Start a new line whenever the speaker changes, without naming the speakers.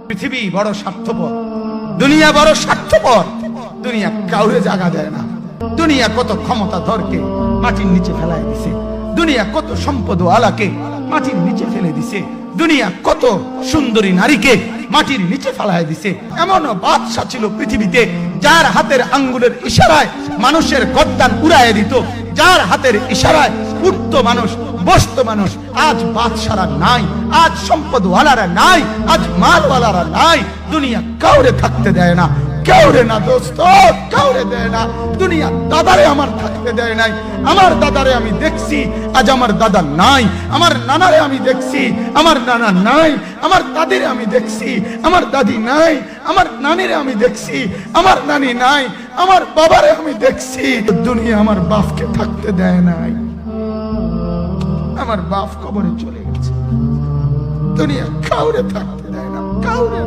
পৃথিবী বড় স্বার্থপর, দুনিয়া বড় স্বার্থপর। দুনিয়া কাউরে জায়গা দেয় না। দুনিয়া কত ক্ষমতা ধরকে মাটির নিচে ফেলায় দিছে। দুনিয়া কত সম্পদ আলাকে মাটির নিচে ফেলে দিছে। দুনিয়া কত সুন্দরী নারীকে মাটির নিচে ফেলায় দিছে। এমনও বাদশা ছিল পৃথিবীতে যার হাতের আঙ্গুলের ইশারায় মানুষের গর্দান উড়াইয়া দিত, যার হাতের ইশারায় উঠত মানুষ, বসত মানুষ। আজ বাদশারা নাই, আজ সম্পদওয়ালারা নাই, আজ মালওয়ালারা নাই। দুনিয়া কাউরে থাকতে দেয় না, কাউরে না দোস্ত, কাউরে দেয় না। দুনিয়া দাদারে আমার থাকতে দেয় নাই। আমার দাদারে আমি দেখছি, আজ আমার দাদা নাই। আমার নানারে আমি দেখছি, আমার নানা নাই। আমার দাদিরে আমি দেখছি, আমার দাদি নাই। আমার নানিরে আমি দেখছি, আমার নানি নাই। আমার বাবারে আমি দেখছি। দুনিয়া আমার বাপকে থাকতে দেয় নাই। আমার বাপ কবরে চলে গেছে। দুনিয়া কাউরে থাকতে দেয় না, কাউরে।